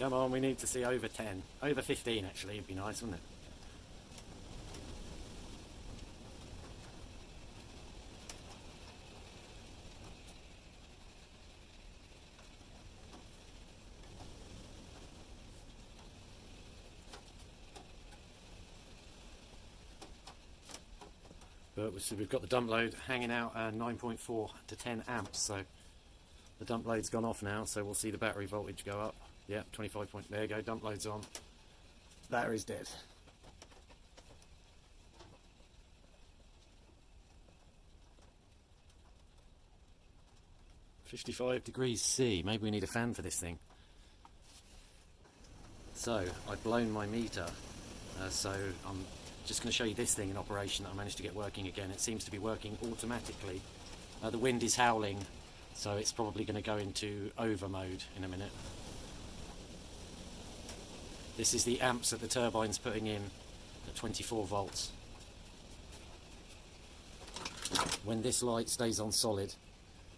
Come on, we need to see over 10. Over 15 actually, it'd be nice, wouldn't it? But we've got the dump load hanging out 9.4 to 10 amps, so the dump load's gone off now, so we'll see the battery voltage go up. Yeah, 25 point, there you go, dump load's on. Battery's dead. (55°C), maybe we need a fan for this thing. So, I've blown my meter, so I'm just going to show you this thing in operation that I managed to get working again. It seems to be working automatically. The wind is howling, so it's probably going to go into over mode in a minute. This is the amps that the turbine's putting in at 24 volts. When this light stays on solid,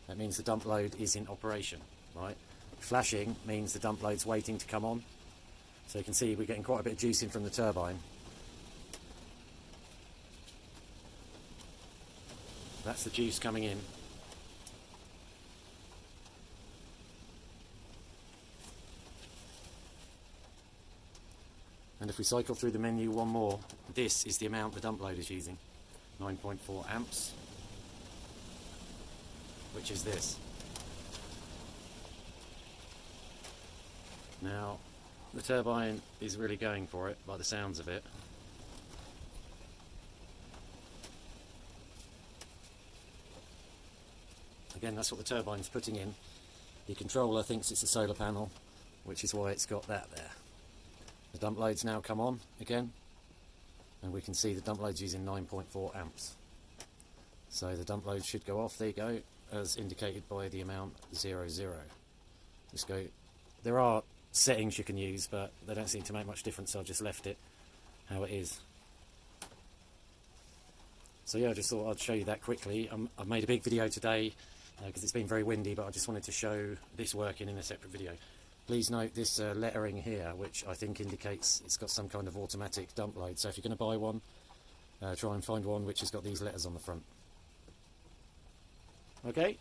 that means the dump load is in operation, right? Flashing means the dump load's waiting to come on. So you can see we're getting quite a bit of juice in from the turbine. That's the juice coming in. And if we cycle through the menu one more, this is the amount the dump load is using. 9.4 amps, which is this. Now, the turbine is really going for it by the sounds of it. Again, that's what the turbine's putting in. The controller thinks it's a solar panel, which is why it's got that there. The dump load's now come on again, and we can see the dump load's using 9.4 amps. So the dump load should go off, there you go, as indicated by the amount 00. Just go. There are settings you can use, but they don't seem to make much difference, so I just left it how it is. So yeah, I just thought I'd show you that quickly. I've made a big video today because it's been very windy, but I just wanted to show this working in a separate video. Please note this lettering here, which I think indicates it's got some kind of automatic dump load. So if you're going to buy one, try and find one which has got these letters on the front. Okay?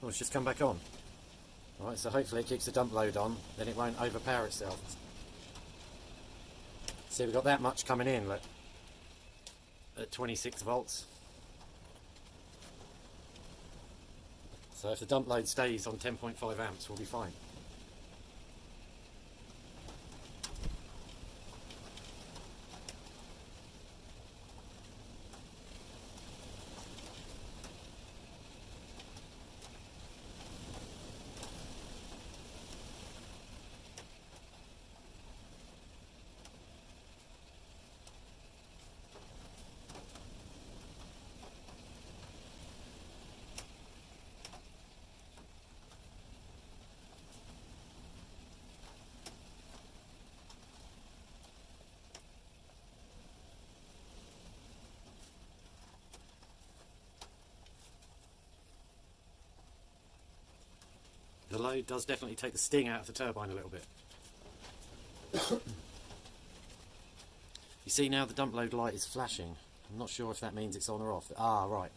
Oh, it's just come back on. Right, so hopefully it keeps the dump load on, then it won't overpower itself. See, we've got that much coming in, look, at 26 volts. So if the dump load stays on 10.5 amps, we'll be fine. The load does definitely take the sting out of the turbine a little bit. You see now the dump load light is flashing. I'm not sure if that means it's on or off. Ah, right.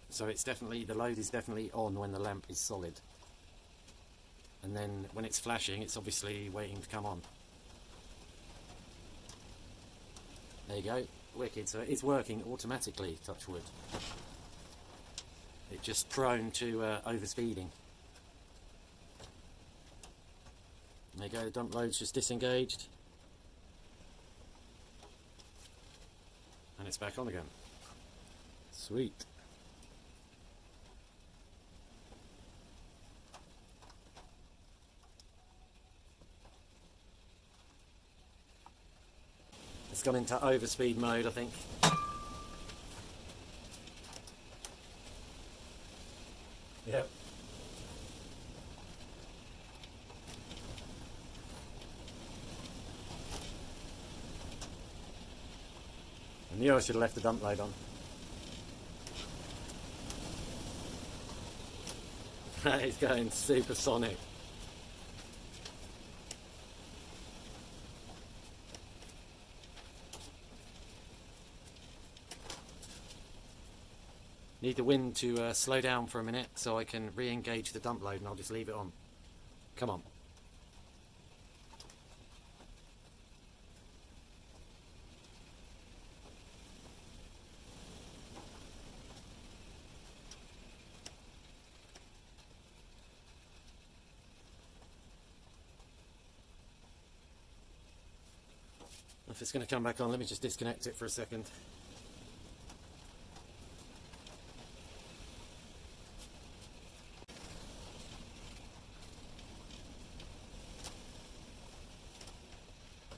So it's definitely, the load is definitely on when the lamp is solid. And then when it's flashing, it's obviously waiting to come on. There you go, wicked. So it's working automatically, touch wood. It's just prone to overspeeding. There you go, the dump load's just disengaged. And it's back on again. Sweet. It's gone into overspeed mode, I think. Yep. Knew I should have left the dump load on. That is going supersonic. Need the wind to slow down for a minute so I can re-engage the dump load, and I'll just leave it on. Come on. If it's going to come back on, let me just disconnect it for a second.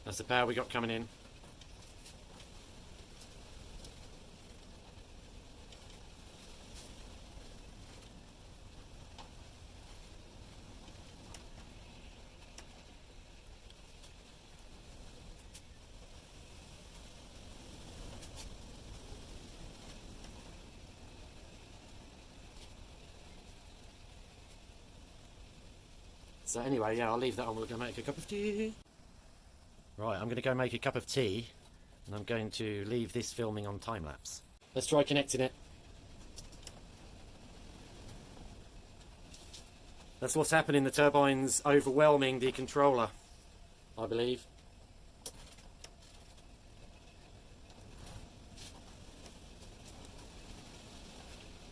That's the power we got coming in. So anyway, yeah, I'll leave that on. We're going to make a cup of tea. Right, I'm going to go make a cup of tea, and I'm going to leave this filming on time-lapse. Let's try connecting it. That's what's happening. The turbine's overwhelming the controller, I believe.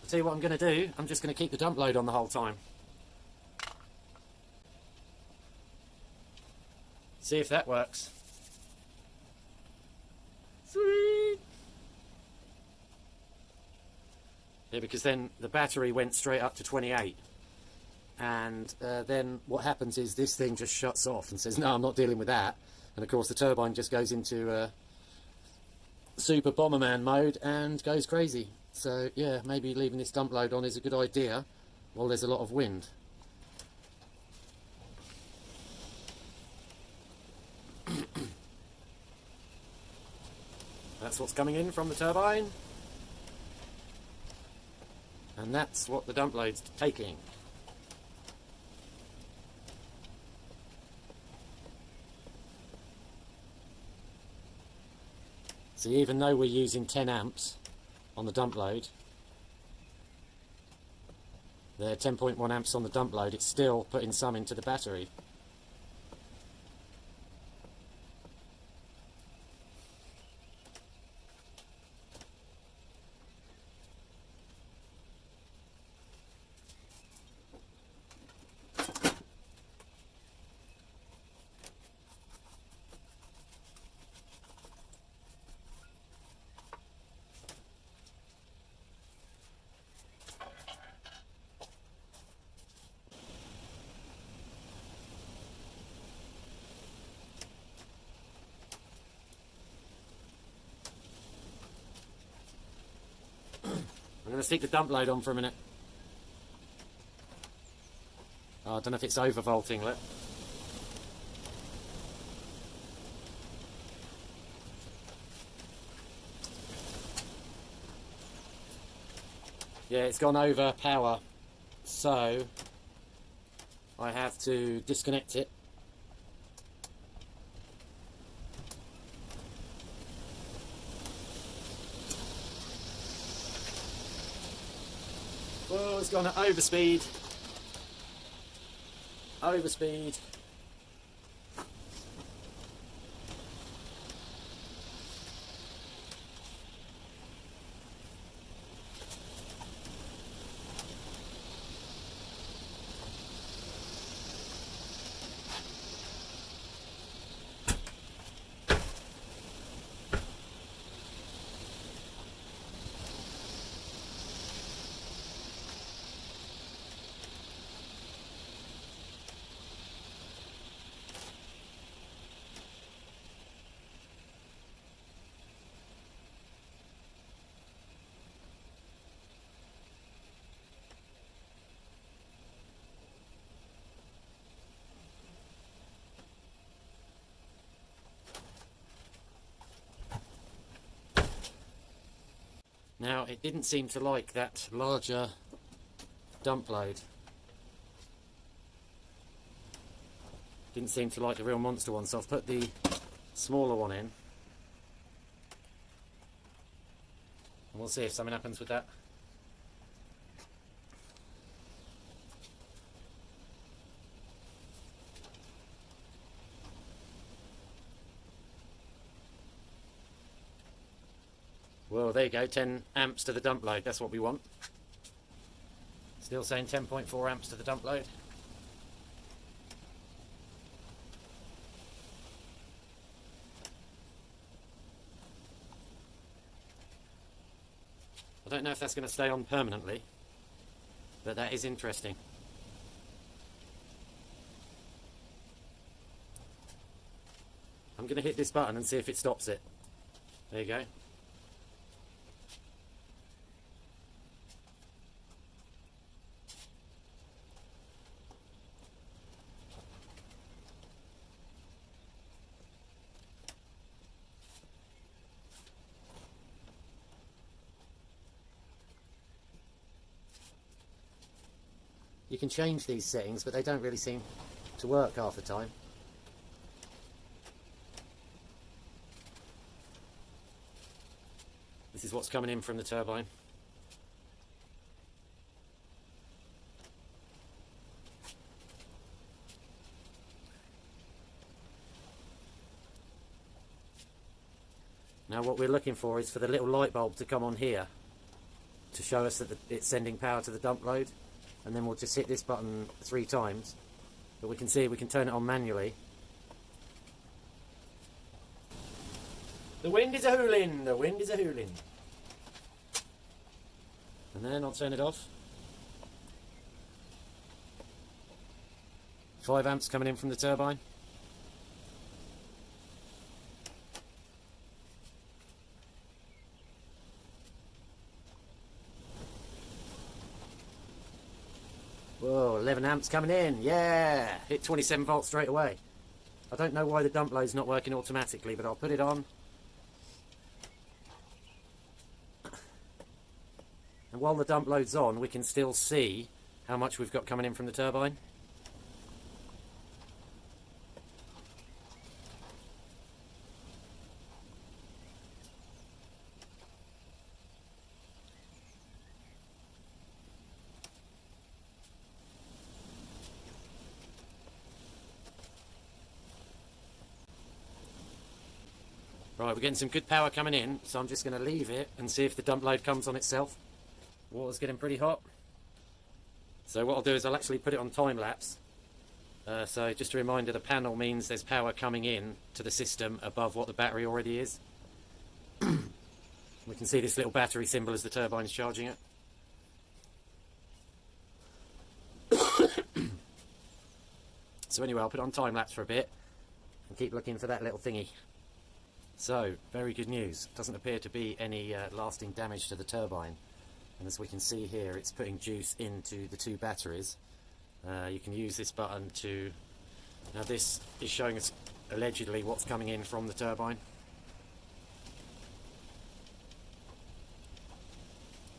I'll tell you what I'm going to do. I'm just going to keep the dump load on the whole time. See if that works. Sweet! Yeah, because then the battery went straight up to 28. And then what happens is this thing just shuts off and says, no, I'm not dealing with that. And of course the turbine just goes into super Bomberman mode and goes crazy. So yeah, maybe leaving this dump load on is a good idea while there's a lot of wind. That's what's coming in from the turbine, and that's what the dump load's taking. So even though we're using 10 amps on the dump load, they're 10.1 amps on the dump load, it's still putting some into the battery. I'm going to stick the dump load on for a minute. Oh, I don't know if it's overvolting. Look. Yeah, it's gone over power, so I have to disconnect it. Well, it's gone at overspeed. Overspeed. Now, it didn't seem to like that larger dump load. Didn't seem to like the real monster one, so I've put the smaller one in. And we'll see if something happens with that. Well, there you go, 10 amps to the dump load, that's what we want. Still saying 10.4 amps to the dump load. I don't know if that's going to stay on permanently, but that is interesting. I'm going to hit this button and see if it stops it. There you go. You can change these settings, but they don't really seem to work half the time. This is what's coming in from the turbine. Now what we're looking for is for the little light bulb to come on here to show us that it's sending power to the dump load. And then we'll just hit this button 3 times, but we can see we can turn it on manually. The wind is a-hooling, the wind is a-hooling. And then I'll turn it off. 5 amps coming in from the turbine. Whoa, 11 amps coming in, yeah! Hit 27 volts straight away. I don't know why the dump load's not working automatically, but I'll put it on. And while the dump load's on, we can still see how much we've got coming in from the turbine. Right, we're getting some good power coming in, so I'm just going to leave it and see if the dump load comes on itself. Water's getting pretty hot. So what I'll do is I'll actually put it on time lapse. So just a reminder, the panel means there's power coming in to the system above what the battery already is. We can see this little battery symbol as the turbine's charging it. So anyway, I'll put it on time lapse for a bit and keep looking for that little thingy. So, very good news. Doesn't appear to be any lasting damage to the turbine. And as we can see here, it's putting juice into the 2 batteries. You can use this button to... Now this is showing us allegedly what's coming in from the turbine.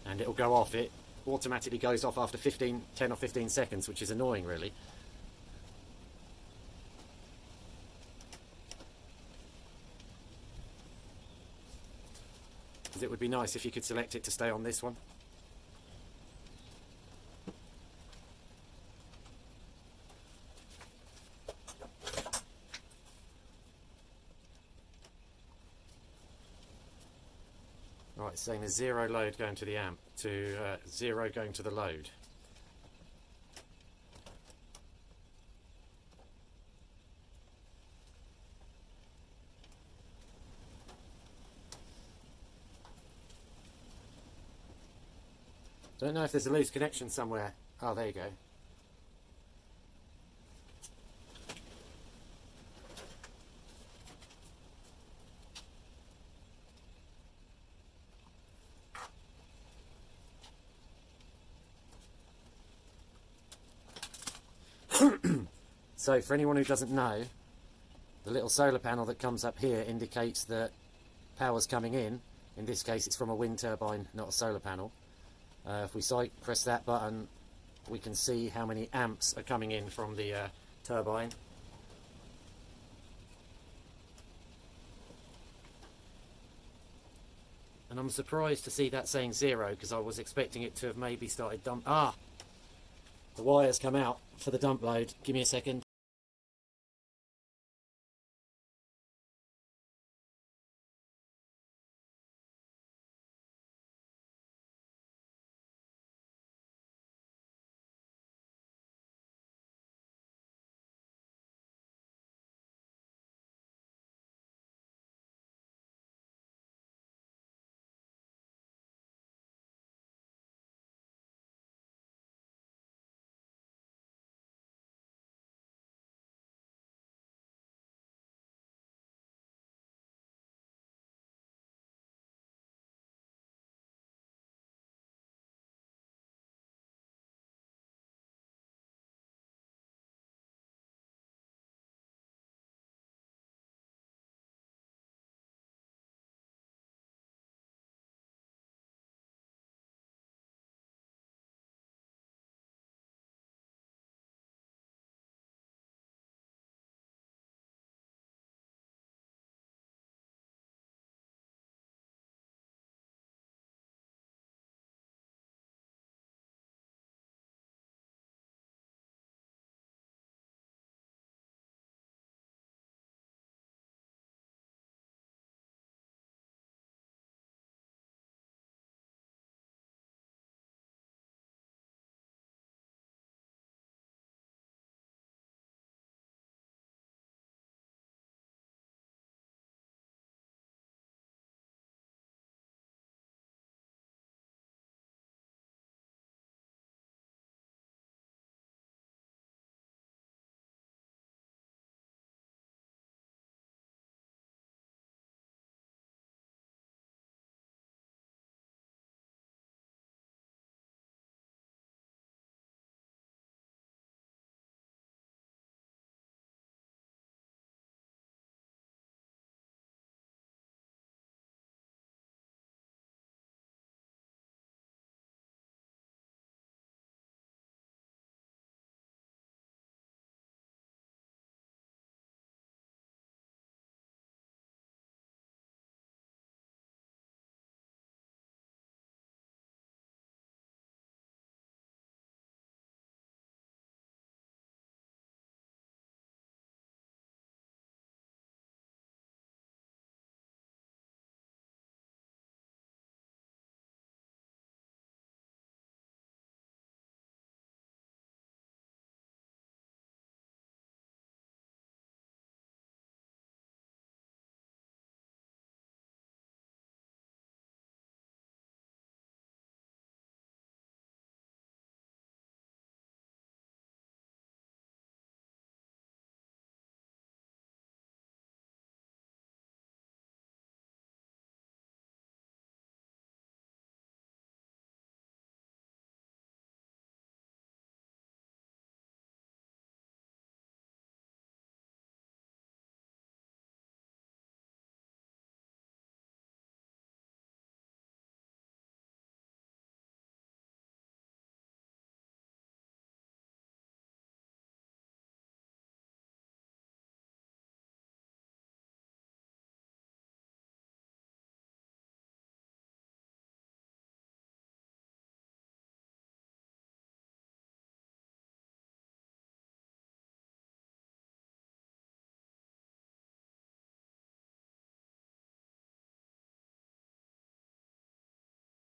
And it'll go off. It automatically goes off after 10 or 15 seconds, which is annoying really. It would be nice if you could select it to stay on this one. Right, it's saying there's 0 load going to the amp, to 0 going to the load. Don't know if there's a loose connection somewhere. Oh, there you go. So for anyone who doesn't know, the little solar panel that comes up here indicates that power's coming in, In this case it's from a wind turbine, not a solar panel. If we press that button, we can see how many amps are coming in from the turbine. And I'm surprised to see that saying 0, because I was expecting it to have maybe started the wires come out for the dump load. Give me a second.